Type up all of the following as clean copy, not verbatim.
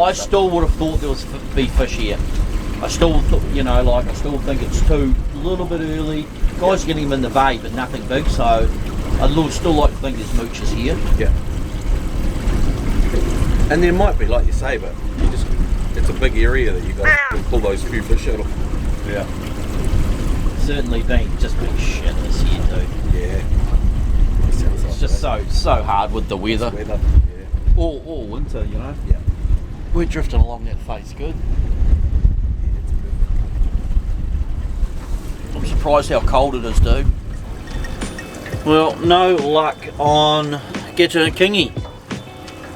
I still would have thought there was be fish here. I still, you know, like I still think it's too a little bit early. Guys getting them in the bay, but nothing big. So I'd still like to think there's mooches here. Yeah. And there might be, like you say, but it's a big area that you guys can pull those few fish out of. Yeah. Certainly been shit this year too. Yeah. It's just so hard with the weather. Yeah. All winter, you know. Yeah. We're drifting along that face good. I'm surprised how cold it is, dude. Well, no luck on getting a kingy.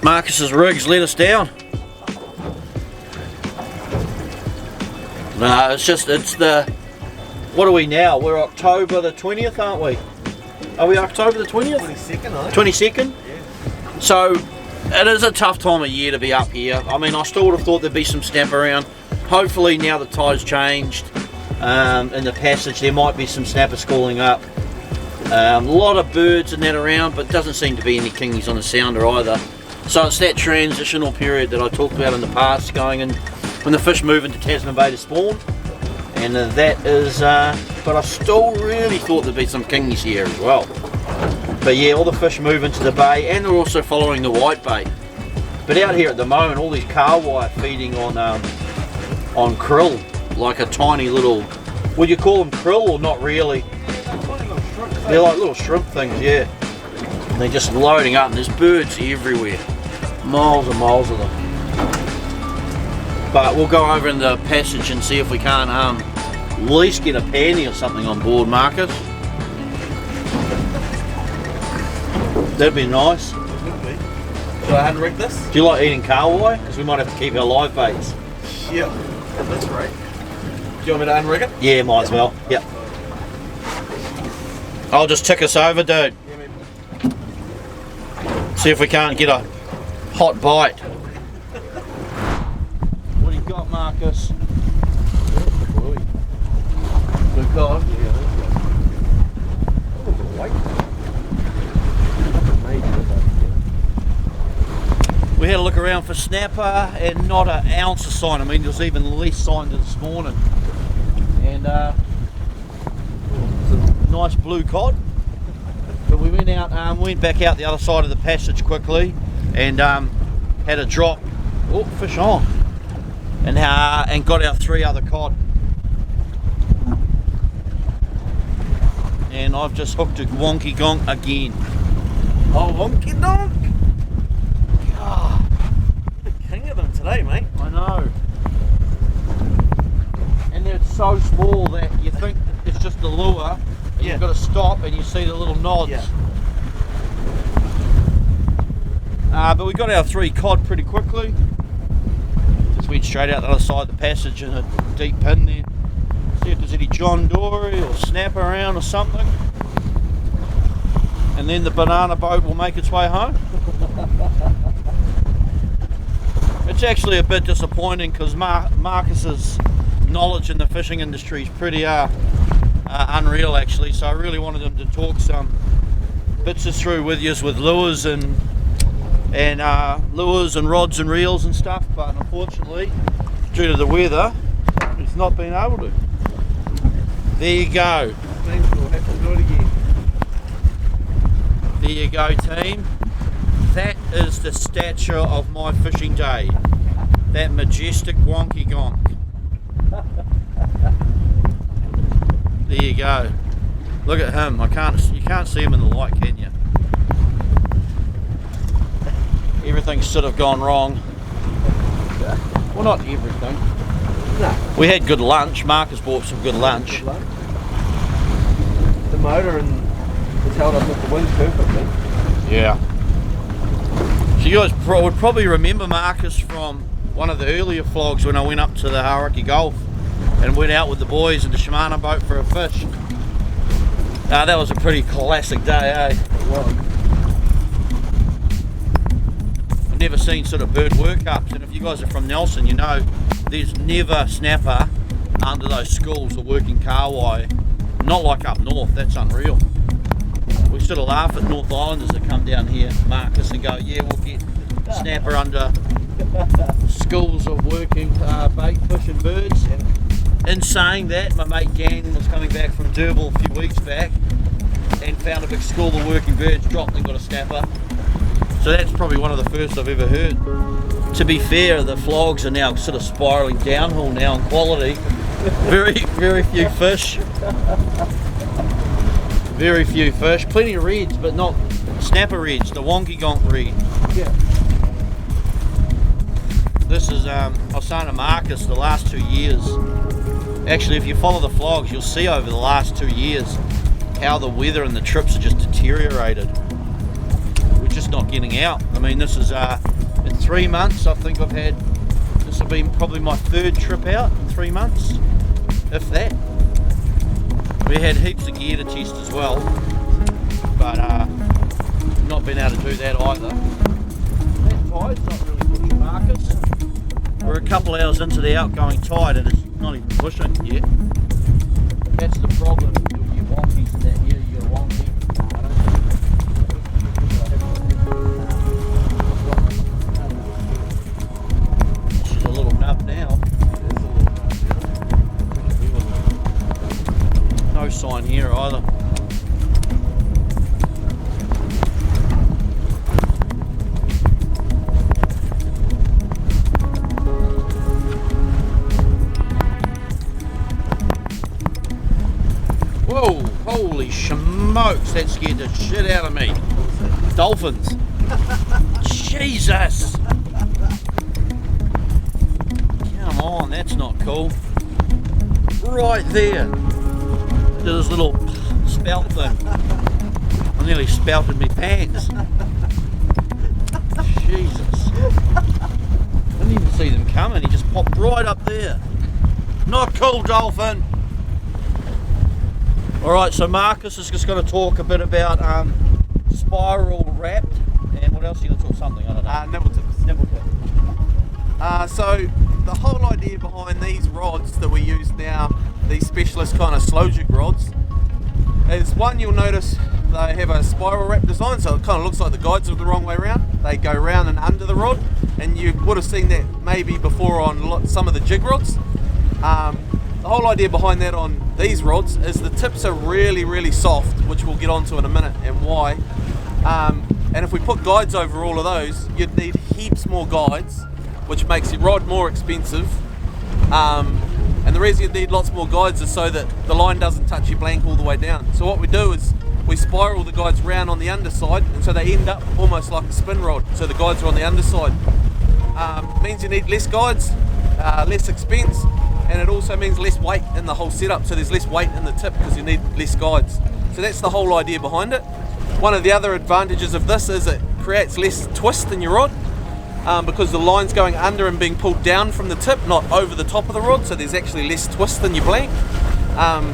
Markus's rigs let us down. No, it's the... What are we now? We're October the 20th, aren't we? Are we October the 20th? 22nd, I think. 22nd? Yeah. So, it is a tough time of year to be up here. I mean, I still would have thought there'd be some snap around. Hopefully, now the tide's changed in the passage, there might be some snapper schooling up. A lot of birds and that around, but doesn't seem to be any kingies on the sounder either. So it's that transitional period that I talked about in the past, going in when the fish move into Tasman Bay to spawn. And that is, but I still really thought there'd be some kingies here as well. But yeah, all the fish move into the bay, and they're also following the white bait. But out here at the moment, all these kahawai feeding on krill, like a tiny little, would you call them krill or not really? They're like little shrimp things, yeah. And they're just loading up, and there's birds everywhere. Miles and miles of them. But we'll go over in the passage and see if we can't at least get a panty or something on board, Markus. That'd be nice. Should I unrig this? Do you like eating kahawai? Because we might have to keep our live baits. Yeah, that's right. Do you want me to unrig it? Yeah, might as well. Yep. I'll just tick us over, dude. Yeah, maybe. See if we can't get a hot bite. What do you got, Markus? Good cod. Yeah, that's good. Oh, it's a white. We had a look around for snapper and not an ounce of sign. I mean, there's even less sign than this morning. And it's a nice blue cod. But we went out, went back out the other side of the passage quickly and had a drop. Oh, fish on. And got our 3 other cod. And I've just hooked a wonky gonk again. Oh, wonky donk! God, you're the king of them today, mate. I know. And they're so small that you think it's just the lure. And you've got to stop and you see the little nods. Yeah. But we got our 3 cod pretty quickly. Just went straight out the other side of the passage in a deep pin there. See if there's any John Dory or snap around or something. And then the banana boat will make its way home. It's actually a bit disappointing because Markus's knowledge in the fishing industry is pretty unreal actually, so I really wanted him to talk some bits us through with yous with lures and lures and rods and reels and stuff, but unfortunately due to the weather he's not been able to. There you go. Thanks, we'll have to do it again. There you go, team. That is the stature of my fishing day. That majestic wonky gonk. There you go. Look at him. You can't see him in the light, can you? Everything's sort of gone wrong. Well, not everything. No. We had good lunch. Markus bought some good lunch. Good lunch. The motor is held up with the wind perfectly. Yeah. So you guys would probably remember Markus from one of the earlier vlogs when I went up to the Hauraki Gulf and went out with the boys in the Shimano boat for a fish. That was a pretty classic day, eh? It was. I've never seen sort of bird workups, and if you guys are from Nelson, you know there's never snapper under those schools or working kahawai. Not like up north, that's unreal. We sort of laugh at North Islanders that come down here, Markus, and go, yeah, we'll get snapper under schools of working bait fishing birds. In saying that, my mate Gang was coming back from Durban a few weeks back and found a big school of working birds, dropped and got a snapper. So that's probably one of the first I've ever heard. To be fair, the flogs are now sort of spiralling downhill now in quality. Very few fish. Very few fish. Plenty of reds, but not snapper reds, the wonky gonk red. Yeah. This is, I was saying to Markus, the last 2 years. Actually, if you follow the flogs, you'll see over the last 2 years how the weather and the trips are just deteriorated. We're just not getting out. I mean, this is, in 3 months, I think this will be probably my 3rd trip out in 3 months, if that. We had heaps of gear to test as well, but not been able to do that either. That tide's not really pushing, Markus. We're a couple hours into the outgoing tide and it's not even pushing yet. That's the problem. You'll get wonkies in that area. You got a wonky. She's a little nub now. No sign here either. Whoa, holy smokes, that scared the shit out of me. Dolphins. Jesus. Come on, that's not cool. Right there. This little spout thing. I nearly spouted me pants. Jesus. I didn't even see them coming, he just popped right up there. Not cool, dolphin. Alright, so Markus is just going to talk a bit about spiral wrapped, and what else are you going to talk? Something, I don't know. Nibble tips. Nibble tip. So the whole idea behind these rods that we use now, these specialist kind of slow jig rods, is one, you'll notice they have a spiral wrap design, so it kind of looks like the guides are the wrong way around. They go round and under the rod, and you would have seen that maybe before on some of the jig rods. The whole idea behind that on these rods is the tips are really soft, which we'll get onto in a minute and why. And if we put guides over all of those, you'd need heaps more guides, which makes your rod more expensive. And the reason you need lots more guides is so that the line doesn't touch your blank all the way down. So what we do is we spiral the guides round on the underside, and so they end up almost like a spin rod. So the guides are on the underside. Means you need less guides, less expense, and it also means less weight in the whole setup. So there's less weight in the tip because you need less guides. So that's the whole idea behind it. One of the other advantages of this is it creates less twist in your rod, because the line's going under and being pulled down from the tip, not over the top of the rod, so there's actually less twist in your blank,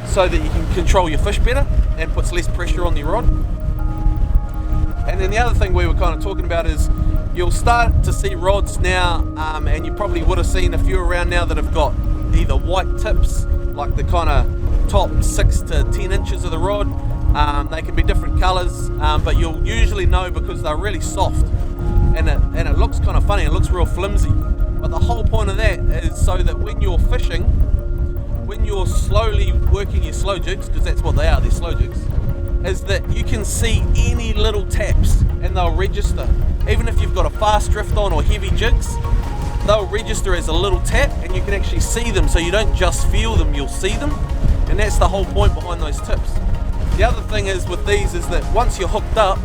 so that you can control your fish better and puts less pressure on your rod. And then the other thing we were kind of talking about is you'll start to see rods now, and you probably would have seen a few around now that have got either white tips, like the kind of top 6 to 10 inches of the rod. They can be different colours, but you'll usually know because they're really soft, and it looks kind of funny, it looks real flimsy. But the whole point of that is so that when you're fishing, when you're slowly working your slow jigs, because that's what they are, they're slow jigs, is that you can see any little taps and they'll register. Even if you've got a fast drift on or heavy jigs, they'll register as a little tap and you can actually see them, so you don't just feel them, you'll see them. And that's the whole point behind those tips. The other thing is with these is that once you're hooked up,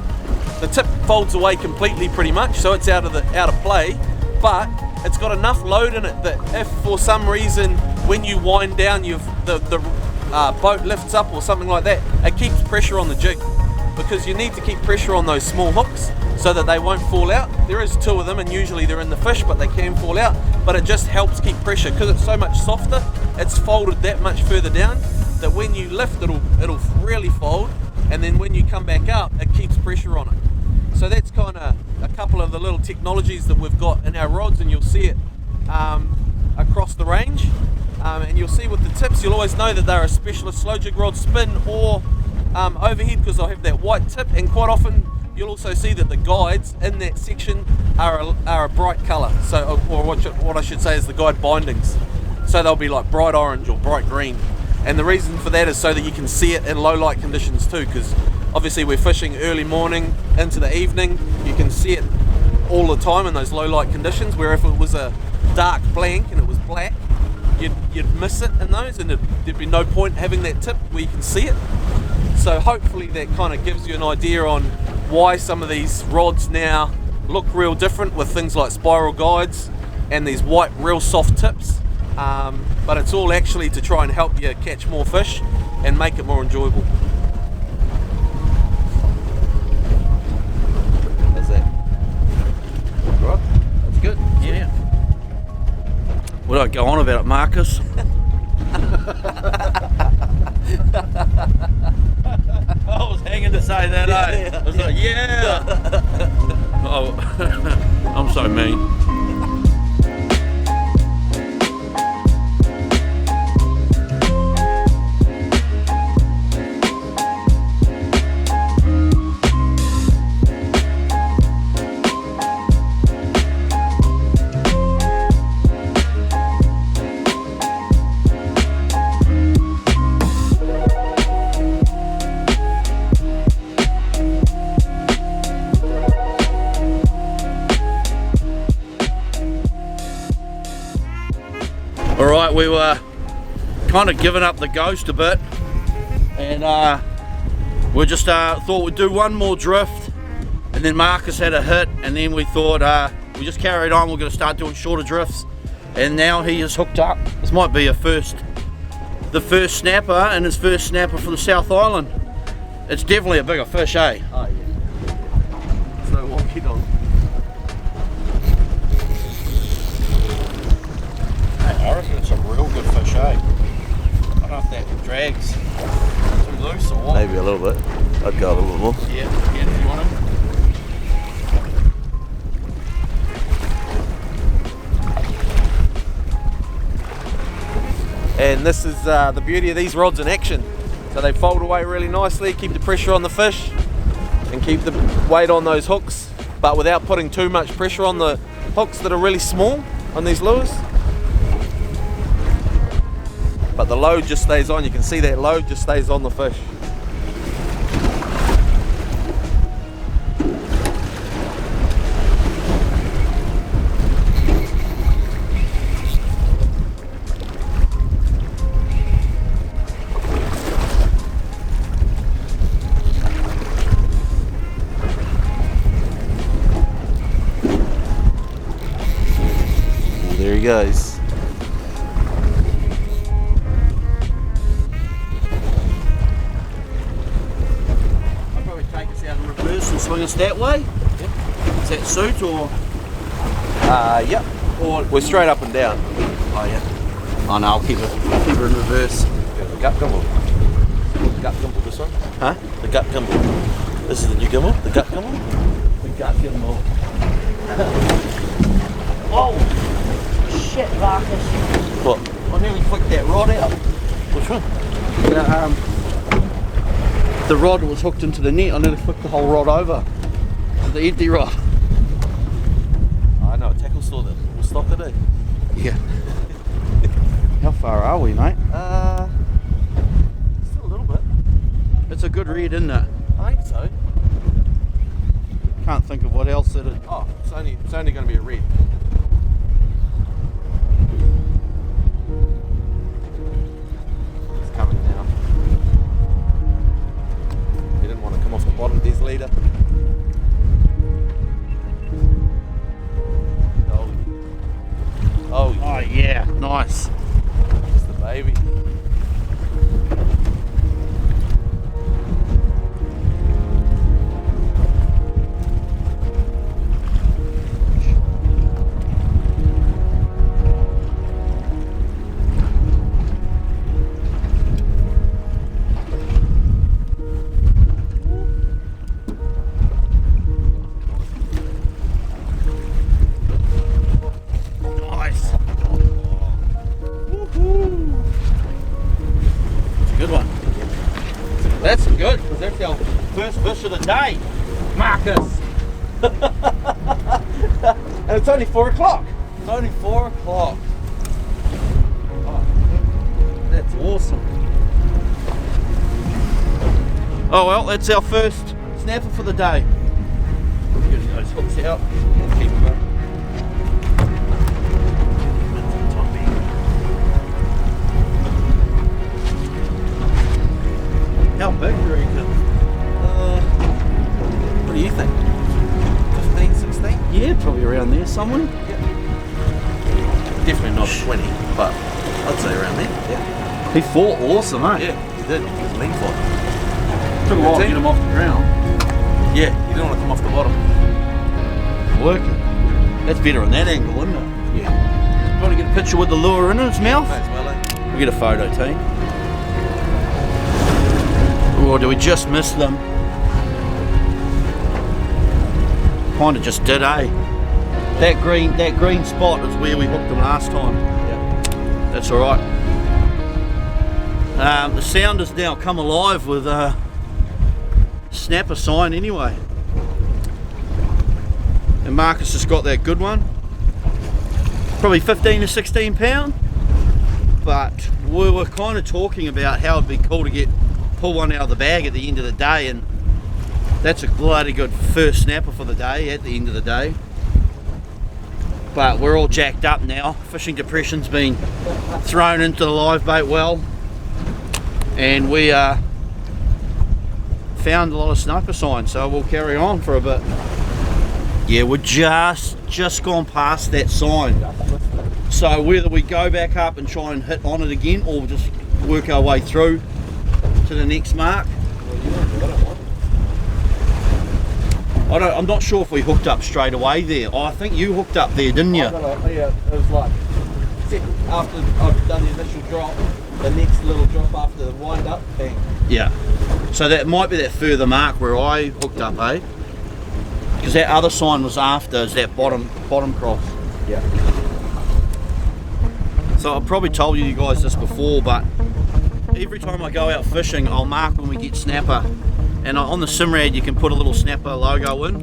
the tip folds away completely pretty much, so it's out of play, but it's got enough load in it that if for some reason when you wind down the boat lifts up or something like that, it keeps pressure on the jig, because you need to keep pressure on those small hooks so that they won't fall out. There is 2 of them and usually they're in the fish, but they can fall out, but it just helps keep pressure because it's so much softer, it's folded that much further down that when you lift it'll really fold, and then when you come back up it keeps pressure on it. So that's kind of a couple of the little technologies that we've got in our rods, and you'll see it across the range. And you'll see with the tips, you'll always know that they're a specialist slow jig rod, spin or overhead, because they'll have that white tip, and quite often you'll also see that the guides in that section are a bright colour. So, or what I should say is the guide bindings. So they'll be like bright orange or bright green. And the reason for that is so that you can see it in low light conditions too, because obviously we're fishing early morning into the evening. You can see it all the time in those low light conditions, where if it was a dark blank and it was black, you'd miss it in those, and there'd be no point having that tip where you can see it. So hopefully that kind of gives you an idea on why some of these rods now look real different with things like spiral guides and these white real soft tips, but it's all actually to try and help you catch more fish and make it more enjoyable. How's that? Right? That's good. Yeah. What did I go on about it, Markus? I was hanging to say that, eh? I was like, yeah! Oh, I'm so mean. Alright, we were kind of giving up the ghost a bit, and we just thought we'd do one more drift, and then Markus had a hit, and then we thought we just carried on. We're going to start doing shorter drifts, and now he is hooked up. This might be the first snapper, and his first snapper for the South Island. It's definitely a bigger fish, eh? Oh yeah. It's no wonky dog. I reckon it's a real good fish, eh? I don't know if that drags too loose or what. Maybe a little bit. I'd go a little bit more. Yeah, if you want him. And this is the beauty of these rods in action. So they fold away really nicely, keep the pressure on the fish, and keep the weight on those hooks, but without putting too much pressure on the hooks that are really small on these lures. But the load just stays on. You can see that load just stays on the fish. Well, there he goes. And swing us that way? Yep. Does that suit or? Yep. Or we're straight up and down. Oh yeah. Oh no, I'll keep it in reverse. Yeah, the gut gimbal. The gut gimbal, this one? Huh? The gut gimbal. This is the new gimbal? The gut gimbal? The gut gimbal. Oh shit, Markus. What? I nearly flicked that rod out. Which one? The rod was hooked into the net. I nearly flicked the whole rod over. The empty rod. I know a tackle store that will stock it, eh? Yeah. How far are we, mate? Still a little bit. It's a good read, isn't it? I think so. Can't think of what else it is. Oh, it's only going to be a red. It's coming now. He didn't want to come off the bottom of his leader. Oh yeah, nice. It's the baby. That's good, because that's our first fish of the day. Markus! And it's only 4 o'clock. It's only 4 o'clock. Oh, that's awesome. Oh well, that's our first snapper for the day. Get those hooks out. Keep them going. How big do you reckon? What do you think? 15, 16? Yeah, probably around there somewhere. Yep. Definitely not 20, but I'd say around there. Yeah. He fought awesome, eh? Yeah, he did. He was lean for it. Took a while to get him off the ground. Yeah, you don't want to come off the bottom. Working. That's better on that angle, isn't it? Yeah. You want to get a picture with the lure in its mouth? May as well, eh? We'll get a photo, team. Or do we just miss them? Kind of just did, eh? That green spot is where we hooked them last time. Yeah. That's all right. The sound has now come alive with a snapper sign anyway. And Markus has got that good one. Probably 15 to 16 pound. But we were kind of talking about how it'd be cool to pull one out of the bag at the end of the day, and that's a bloody good first snapper for the day at the end of the day. But we're all jacked up now. Fishing depression's been thrown into the live bait well, and we found a lot of snapper signs, so we'll carry on for a bit. Yeah, we're just gone past that sign, so whether we go back up and try and hit on it again, or we'll just work our way through to the next mark. I'm not sure if we hooked up straight away there. Oh, I think you hooked up there, didn't you? Yeah, it was like after I've done the initial drop, the next little drop after the wind up, bang. Yeah. So that might be that further mark where I hooked up, eh? Because that other sign was after, is that bottom cross. Yeah. So I've probably told you guys this before, but every time I go out fishing, I'll mark when we get snapper. And on the SIMRAD, you can put a little snapper logo in,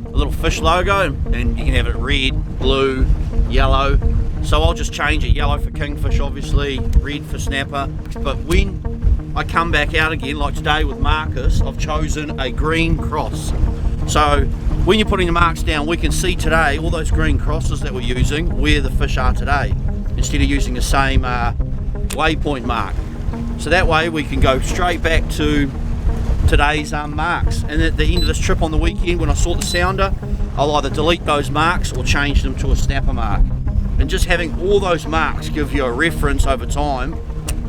a little fish logo, and you can have it red, blue, yellow. So I'll just change it, yellow for kingfish obviously, red for snapper. But when I come back out again, like today with Markus, I've chosen a green cross. So when you're putting the marks down, we can see today all those green crosses that we're using, where the fish are today, instead of using the same waypoint mark. So that way we can go straight back to today's marks, and at the end of this trip on the weekend when I saw the sounder, I'll either delete those marks or change them to a snapper mark. And just having all those marks gives you a reference over time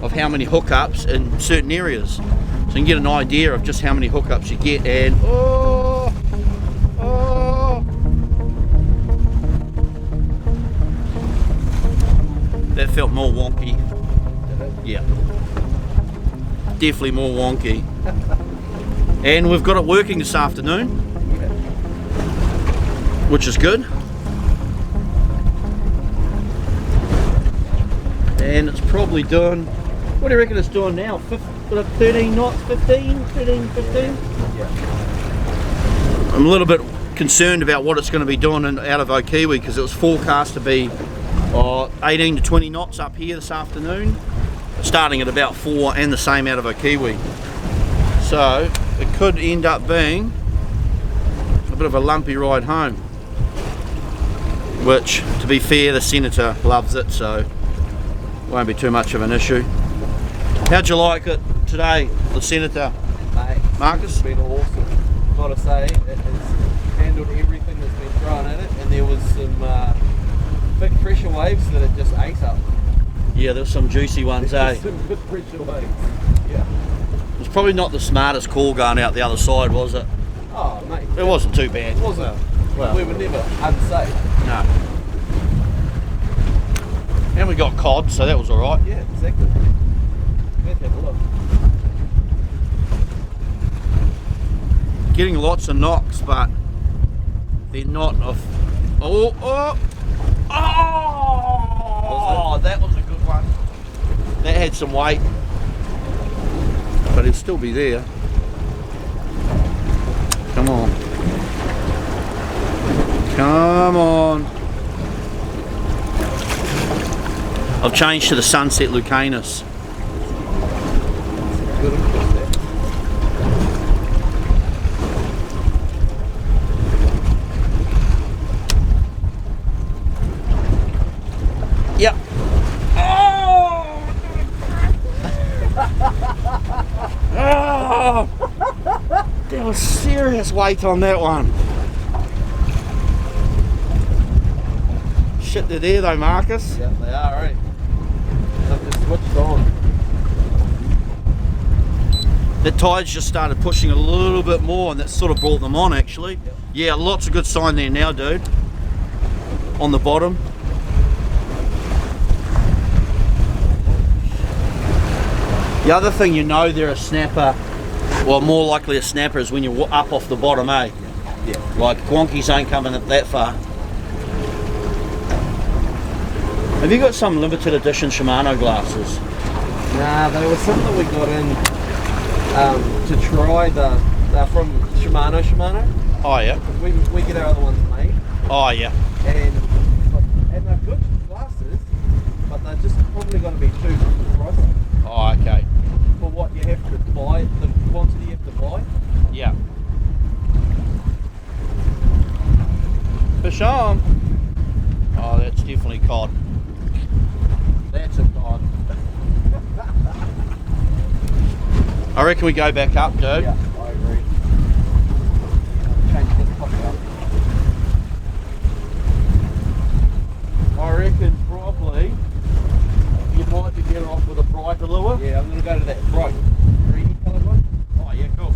of how many hookups in certain areas, so you can get an idea of just how many hookups you get. And that felt more wonky. Yeah, definitely more wonky. And we've got it working this afternoon, which is good. And it's probably doing, what do you reckon it's doing now? 13 knots, 15? Yeah. I'm a little bit concerned about what it's going to be doing out of Okiwi, because it was forecast to be 18 to 20 knots up here this afternoon, starting at about 4, and the same out of Okiwi. So it could end up being a bit of a lumpy ride home, which, to be fair, the Senator loves it, so won't be too much of an issue. How'd you like it today, the Senator? Mate, Markus? it's been awesome. Gotta say, it has handled everything that's been thrown at it, and there was some big pressure waves that it just ate up. Yeah, there's some juicy ones, eh? Some good pressure waves. Yeah. It was probably not the smartest call going out the other side, was it? Oh, mate. It wasn't too bad. It wasn't. Well, We were never unsafe. no. And we got cod, so that was alright. Yeah, exactly. Let's have a look. Getting lots of knocks, but they're not of. Oh, that was a good one. That had some weight, but it'll still be there. Come on. Come on. I've changed to the Sunset Lucanus. Yep. Oh! Oh! There was serious weight on that one. Shit, they're there though, Marcus. Yeah, they are, right? They've just switched on. The tides just started pushing a little bit more, and that sort of brought them on actually. Yep. Yeah, lots of good sign there now, dude. On the bottom. The other thing you know they're a snapper, well, more likely a snapper, is when you're up off the bottom, eh? Yeah. Like Quonkies ain't coming up that far. Have you got some limited edition Shimano glasses? Nah, they were something that we got in to try. They're from Shimano. Oh yeah. We get our other ones made. Oh yeah. And they're good glasses, but they're just probably going to be too pricey Oh okay. for what you have to buy, the quantity you have to buy. Yeah. Fish on. Oh, that's definitely cod. That's a cod. I reckon we go back up, dude. Yeah, I agree. Change this pocket up. I reckon probably you might be better off with a brighter lure. Yeah, I'm going to go to that bright greeny coloured one. Oh yeah, cool.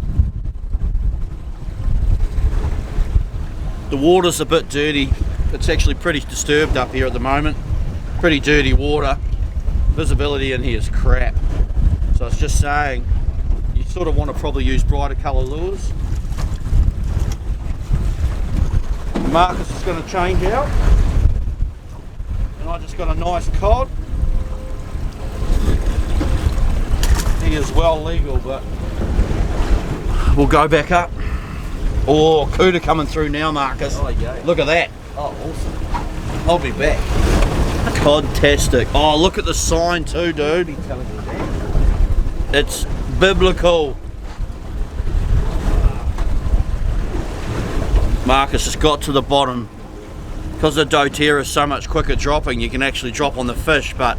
The water's a bit dirty. It's actually pretty disturbed up here at the moment. Pretty dirty water. Visibility in here is crap. So I was just saying, you sort of want to probably use brighter colour lures. Markus is going to change out. And I just got a nice cod. He is well legal, but we'll go back up. Oh, Cuda coming through now, Markus. Oh, yeah. Look at that. Oh, awesome. I'll be back. Codtastic. Oh, look at the sign too, dude. Be telling you that. It's biblical. Markus has got to the bottom. Because the doTERRA is so much quicker dropping, you can actually drop on the fish, but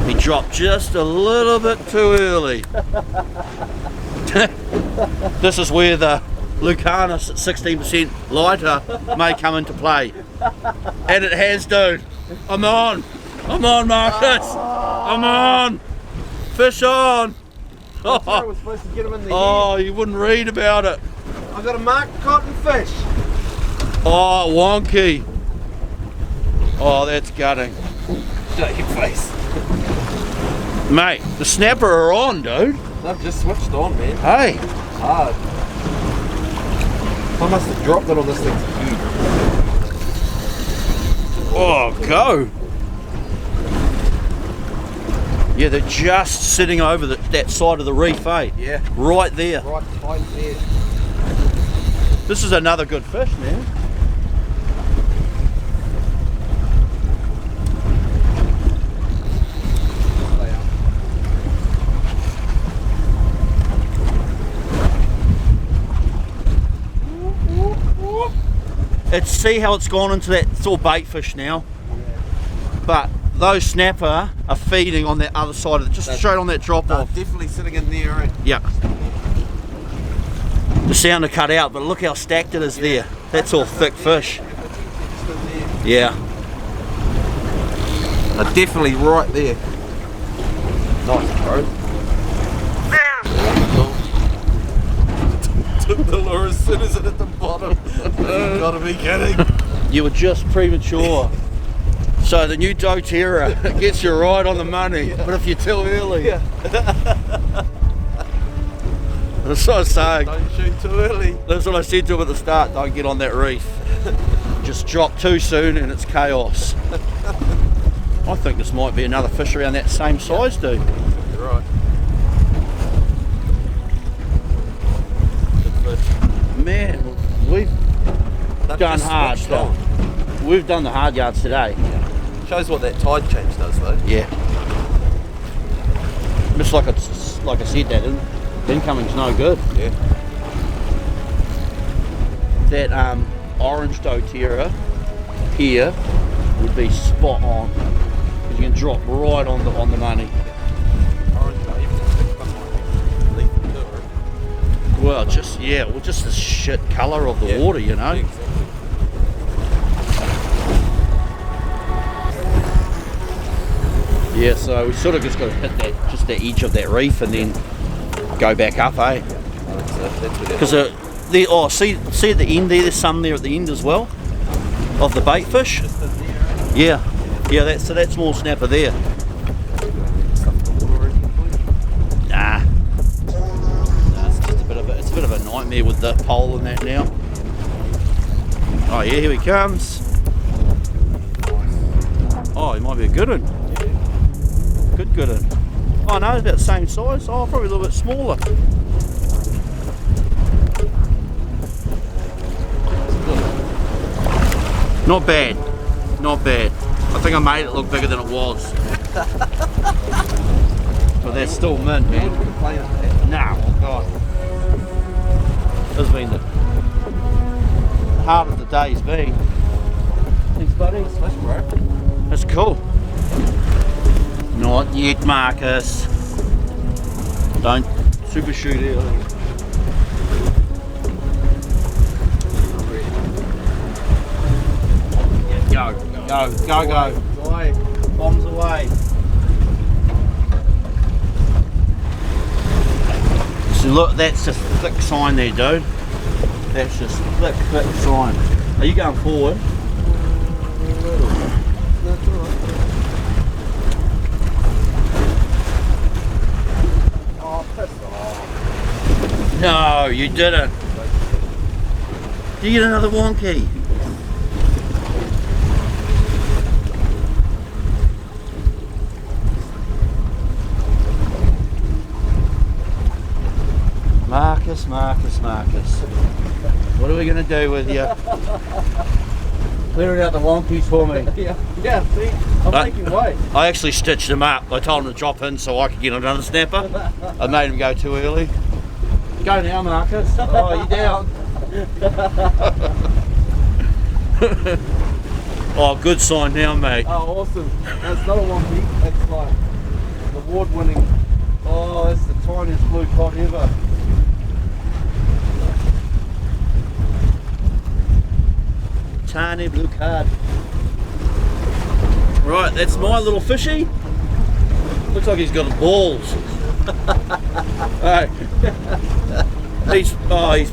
he dropped just a little bit too early. This is where the Lucanus at 16% lighter may come into play. And it has, dude. I'm on. I'm on, Markus. I'm on. Fish on. I thought I was supposed to get them in the Oh, you wouldn't read about it. I got a marked cotton fish. Oh, wonky. Oh, that's gutting. Shut your face. Mate, the snapper are on, dude. They've just switched on, man. Hey. Hard. I must have dropped it on this thing's huge. Oh, go. Yeah, they're just sitting over that side of the reef, eh? Yeah. Right there. Right behind there. This is another good fish, man. It's, see how it's gone into that, it's all bait fish now. But those snapper are feeding on that other side of it, just straight on that drop off. Definitely sitting in there, right? Yeah. The sound are cut out, but look how stacked it is there. That's all thick fish. Yeah. They're definitely right there. Nice, bro. Took the lure as soon as it hit the bottom. You gotta be kidding. You were just premature. So the new doTERRA gets you right on the money, but if you're too early. Yeah. That's what I was saying. Don't shoot too early. That's what I said to him at the start, don't get on that reef. Just drop too soon and it's chaos. I think this might be another fish around that same size, dude. You're right. Man, They've done just hard switched on. stuff. We've done the hard yards today. Shows what that tide change does though. Yeah. Just like I said, that incoming's no good. Yeah. That orange doTERRA here would be spot on, because you can drop right on the money. Orange, even leaf too, right? Well, just the shit colour of the water, you know. Yeah, exactly. Yeah, so we sort of just got to hit that, just the edge of that reef, and then go back up, eh? Because see at the end there, there's some there at the end as well of the bait fish. Yeah, that's more snapper there. Nah, it's just a bit of a nightmare with the pole and that now. Oh yeah, here he comes. Oh, he might be a good one. Good one. Oh no, it's about the same size. Oh, probably a little bit smaller. Not bad. Not bad. I think I made it look bigger than it was. But that's still mint, man. Nah, oh god. This has been the hardest the day's been. Thanks, buddy. Smash, bro. That's cool. Not yet, Marcus. Don't super shoot early. Yeah, go. Away. Bombs away. So look, that's just thick sign there, dude. That's just thick sign. Are you going forward? That's alright. Oh, piss off. No, you didn't. Did you get another wonky? Marcus. What are we going to do with you? Clearing out the wonkies for me. Yeah, see? I'm making way. I actually stitched him up. I told him to drop in so I could get another snapper. I made him go too early. Go now, Marcus. Oh, you down? Oh, good sign now, mate. Oh, awesome. That's not a wonky. That's like award-winning. Oh, that's the tiniest blue cod ever. Tiny blue cod. Right, that's my little fishy. Looks like he's got balls. Right. He's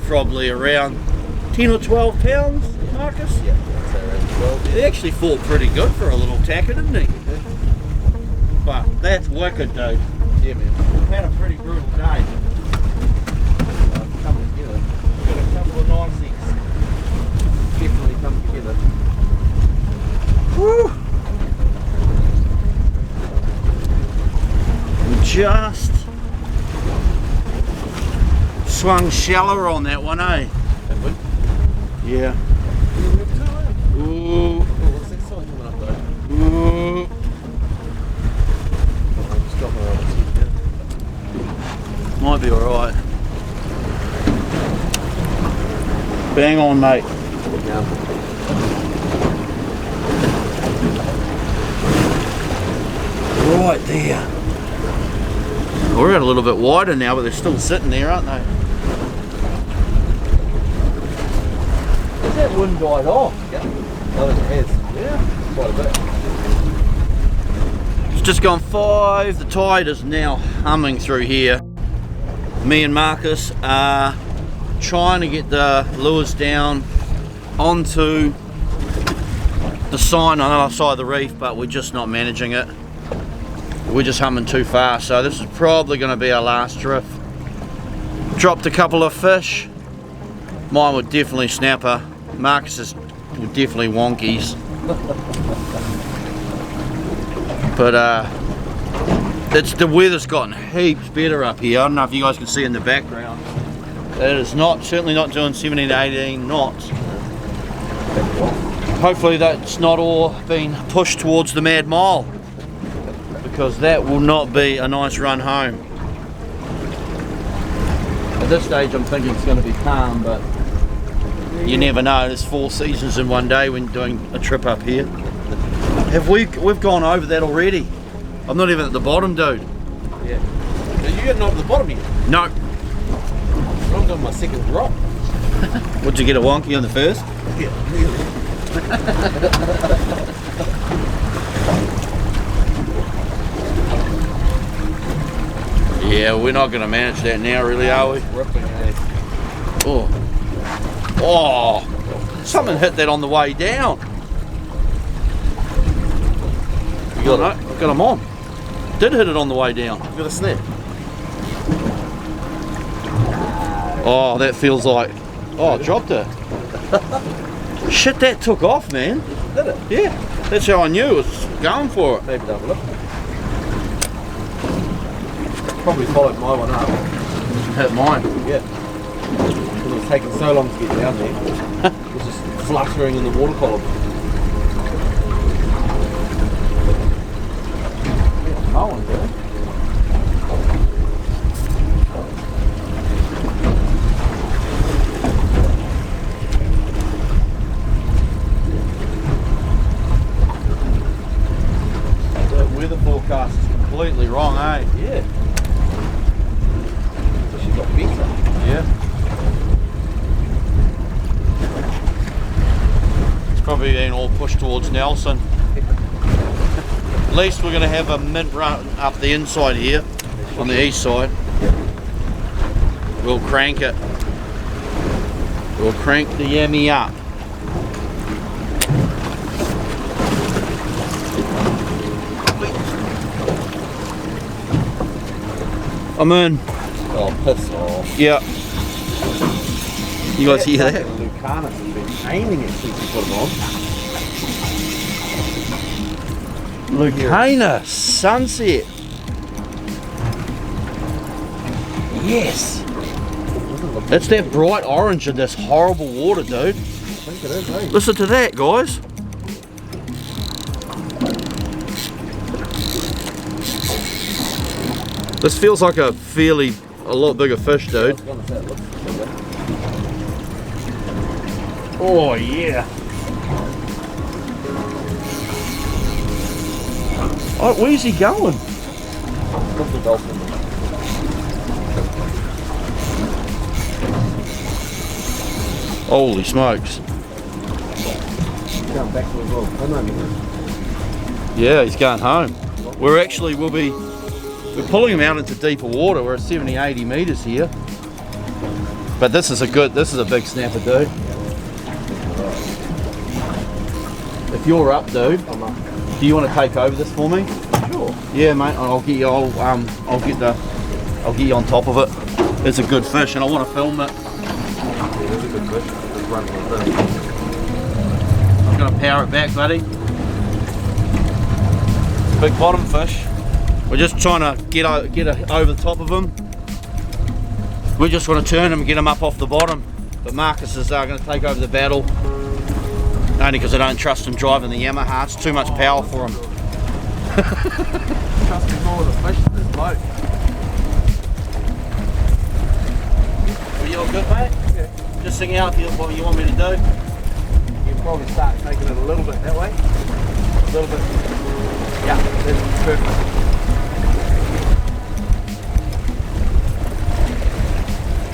probably around 10 or 12 pounds, Marcus. Yeah, that's around 12. He actually fought pretty good for a little tacker, didn't he? But that's wicked, dude. Yeah, man. We've had a pretty brutal day. Come together. Got a couple of niceties. Definitely come together. Woo! We just swung shallower on that one, eh? Have we? Yeah. Ooh. Oh, what's that sign coming up though? Ooh. I'm just dropping it on its head Might be alright. Bang on, mate. now. Right there. We're out a little bit wider now, but they're still sitting there, aren't they? Has that wind died off? Yeah. Oh, it has. Yeah. Quite a bit. It's just gone 5. The tide is now humming through here. Me and Marcus are trying to get the lures down onto the sign on the other side of the reef, but we're just not managing it. We're just humming too fast, so this is probably going to be our last drift. Dropped a couple of fish. Mine were definitely snapper. Marcus's were definitely wonkies. But the weather's gotten heaps better up here. I don't know if you guys can see in the background. It is certainly not doing 17 to 18 knots. Hopefully that's not all been pushed towards the Mad Mile, because that will not be a nice run home. At this stage I'm thinking it's going to be calm, but you never know. There's 4 seasons in one day when doing a trip up here. We've gone over that already. I'm not even at the bottom, dude. Yeah. Are you getting over the bottom here? No. I'm doing my second drop. Would you get a wonky on the first? Yeah, really. Yeah, we're not going to manage that now, really, are we? Ripping, eh? Oh. Oh. Something hit that on the way down. You got it? Got them on. Did hit it on the way down. You got a snap? Oh, that feels like... Oh, I dropped it. Shit, that took off, man. Did it? Yeah. That's how I knew it was going for it. Maybe double it. Probably followed my one up. Hit mine. Yeah. Because it was taking so long to get down there. It was just fluttering in the water column. No one did. The weather forecast is completely wrong, eh? Yeah. So she got better. Yeah. It's probably been all pushed towards Nelson. At least we're going to have a mint run up the inside here, on the east side. We'll crank it. We'll crank the Yami up. I'm in. Oh, piss off. Yeah. You guys hear that? Lucana has been aiming it since you put it on. Lucana, sunset. Yes. It's that bright orange in this horrible water, dude. I think it is, eh? Listen to that, guys. This feels like a lot bigger fish, dude. Oh yeah. Oh, where's he going? What's the dolphin? Holy smokes. Going back to his little pin over here. Yeah, he's going home. We're pulling him out into deeper water. We're at 70, 80 meters here. But this is a big snapper, dude. If you're up, dude, I'm up. do you want to take over this for me? Sure. Yeah, mate. I'll get you on top of it. It's a good fish, and I want to film it. Yeah, there's a good fish. Just run like this. I'm gonna power it back, buddy. Big bottom fish. We're just trying to get over the top of him. We just want to turn him and get him up off the bottom. But Markus is going to take over the battle. Only because I don't trust him driving the Yamaha. It's too much power for him. Trust me more with the fish than this bloke. Are you all good, mate? Yeah. Just sing out what you want me to do. You can probably start taking it a little bit that way. A little bit. Yeah, that's perfect.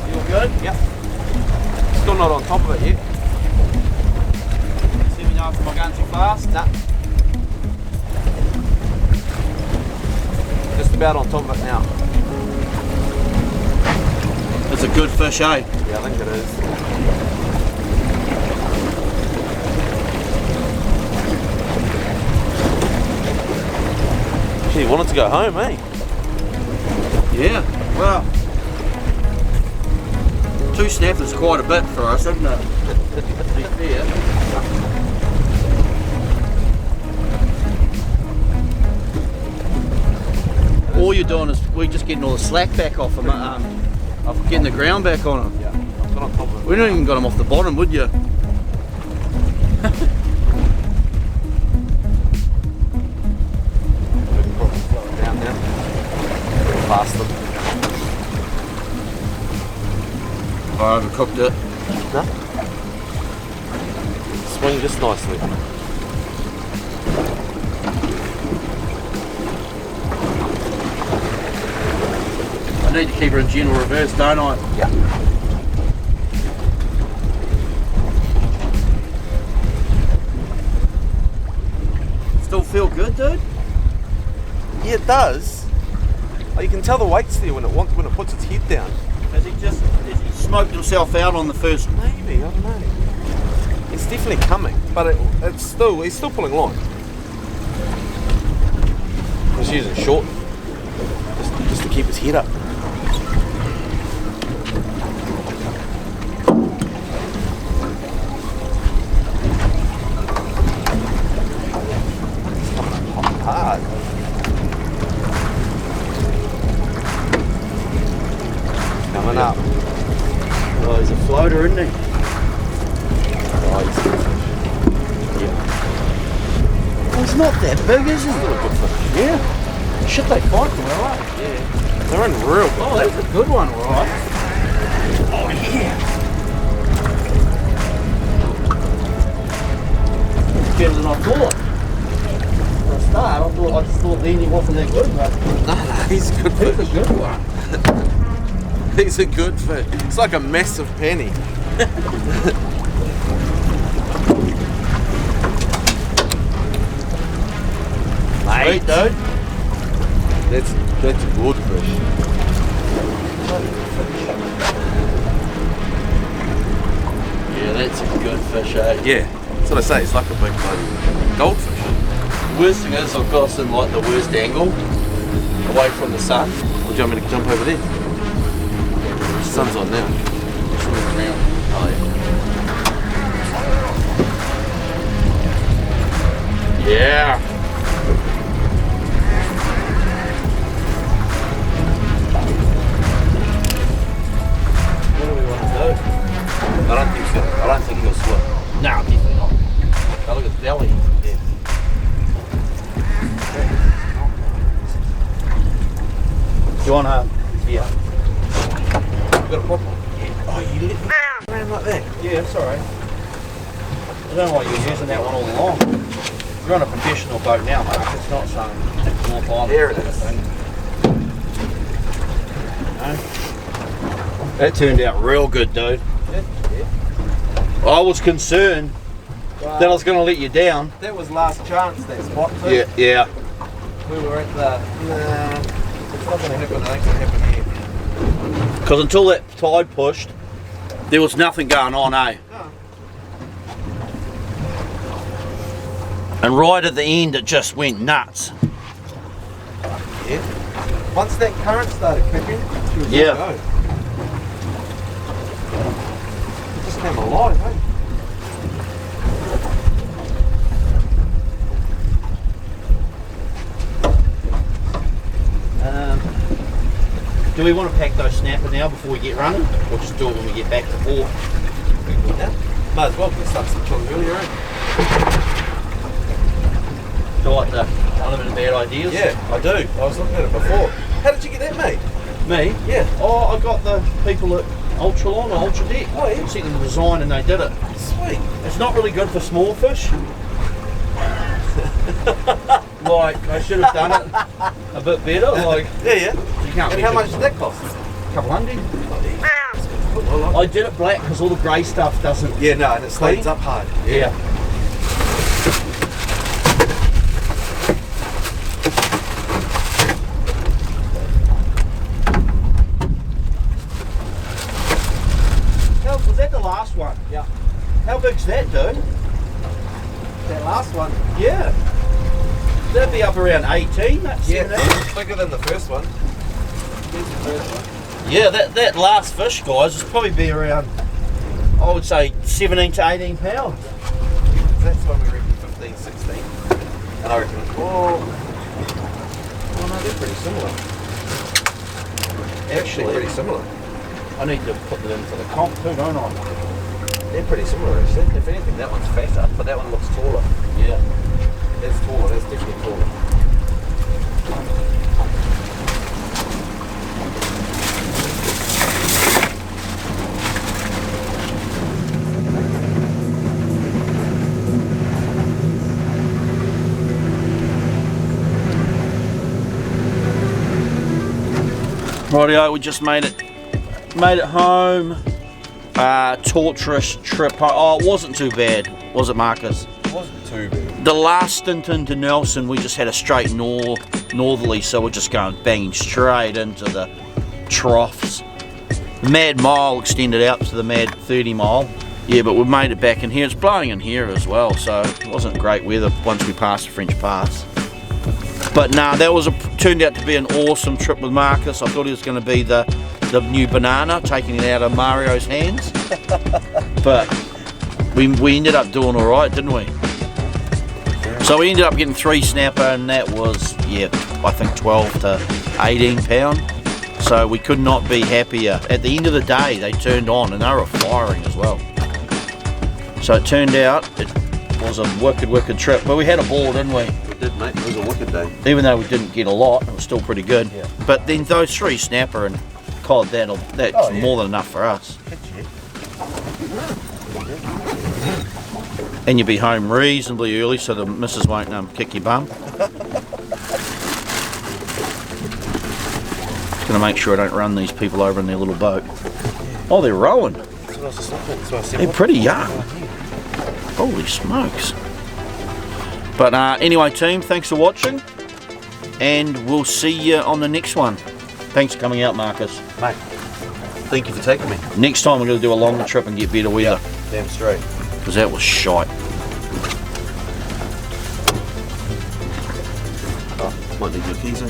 You all good? Yep. Still not on top of it yet. See me now if I'm going too fast? Nah. Just about on top of it now. It's a good fish, eh? Yeah, I think it is. Gee, you wanted to go home, eh? Yeah. Well, 2 snappers quite a bit for us, isn't it? To be fair. All you're doing is we're just getting all the slack back off them, of getting the ground back on them. Yeah, I've got on top of it. We don't even got them off the bottom, would you? Probably slow it down now. Faster. I overcooked it. No? Swing just nicely. I need to keep her in gentle reverse, don't I? Yeah. Still feel good, dude? Yeah, it does. Oh, you can tell the weight's there when it puts its head down. Has he smoked himself out on the first? Maybe, I don't know. It's definitely coming, but he's still pulling line. He's using short, just to keep his head up. It's coming up hard. Coming up. Oh, he's a floater, isn't he? Oh, he's a good fish. Yeah. Well, he's not that big, is he? Still a good fish. Yeah. Shit, they fight them, alright. Yeah. They're in real good. Oh, that's a good one, right? Oh, yeah. It's better than I thought. For a start, I just thought then he wasn't that good, but No, he's a good fish. he's a good one. He's a good fish. It's like a massive penny. Sweet, dude. That's a good fish. Yeah, that's a good fish, eh? Yeah, that's what I say. It's like a big bloody goldfish. The worst thing is I've got us in like the worst angle, away from the sun. Would you want me to jump over there? The sun's on now. Swimming around. Oh yeah. Yeah. What do we want to do? I don't think he'll swim. No, definitely not. Oh, look at the belly. Yeah. Do you want to? Yeah. You got a pop on? Yeah. Oh, you let me around like that? Yeah, sorry. I don't know why you're using that one all along. You're on a professional boat now, Mark. It's not some North Island. There it is. Thing. No? That turned out real good, dude. Yeah. I was concerned that I was going to let you down. That was last chance, that spot too. Yeah, yeah. We were at the... Nah, it's not going to happen. I think it's going to happen here. Because until that tide pushed, there was nothing going on, eh? No. And right at the end, it just went nuts. Yeah. Once that current started kicking, she was Yeah. go. It just came alive, eh? Do we want to pack those snapper now before we get running? Or just do it when we get back to port? Yeah. Might as well get stuck some chilling earlier, eh? Do you like the unlimited bad ideas? Yeah, I do. I was looking at it before. How did you get that made? Me? Yeah. Oh, I got the people at Ultralon or Ultra Deck. Oh, yeah. I sent them the design and they did it. Sweet. It's not really good for small fish. Like, I should have done it a bit better. Like, Yeah, yeah. you can't. And how much did that cost? A couple hundred. Oh, I did it black because all the grey stuff doesn't. yeah, no, and it slides up hard. Yeah. Was that the last one? Yeah. How big's that, dude? That last one. Yeah. That'd be up around 18, that's Yeah, 17. it's bigger than the first one. Here's the first one. Yeah, that last fish, guys, would probably be around, I would say, 17 to 18 pounds. That's when we reckon 15, 16. And I reckon, oh no, they're pretty similar. Actually, pretty similar. I need to put them in for the comp too, don't I? They're pretty similar actually. If anything, that one's fatter, but that one looks taller. Yeah. That's taller, that's definitely taller. Rightio, we just made it home. Torturous trip home. Oh, it wasn't too bad, was it, Marcus? It wasn't too bad. The last stint into Nelson, we just had a straight northerly, so we're just going banging straight into the troughs. Mad mile extended out to the mad 30 mile. Yeah, but we made it back in here. It's blowing in here as well, so it wasn't great weather once we passed the French Pass. But nah, that turned out to be an awesome trip with Marcus. I thought he was going to be the new banana, taking it out of Mario's hands. But we ended up doing all right, didn't we? So we ended up getting 3 snapper, and that was, yeah, I think 12 to 18 pound. So we could not be happier. At the end of the day, they turned on, and they were firing as well. So it turned out it was a wicked trip. But we had a ball, didn't we? We did, mate. It was a wicked day. Even though we didn't get a lot, it was still pretty good. Yeah. But then those 3 snapper and cod, that's more than enough for us. And you'll be home reasonably early, so the missus won't kick your bum. Just gonna make sure I don't run these people over in their little boat. Oh, they're rowing. They're pretty young. Holy smokes. But anyway, team, thanks for watching, and we'll see you on the next one. Thanks for coming out, Marcus. Mate, thank you for taking me. Next time we're going to do a longer trip and get better weather. Damn straight. Because that was shite. Oh, might need your keys in.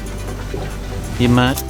Yeah, mate.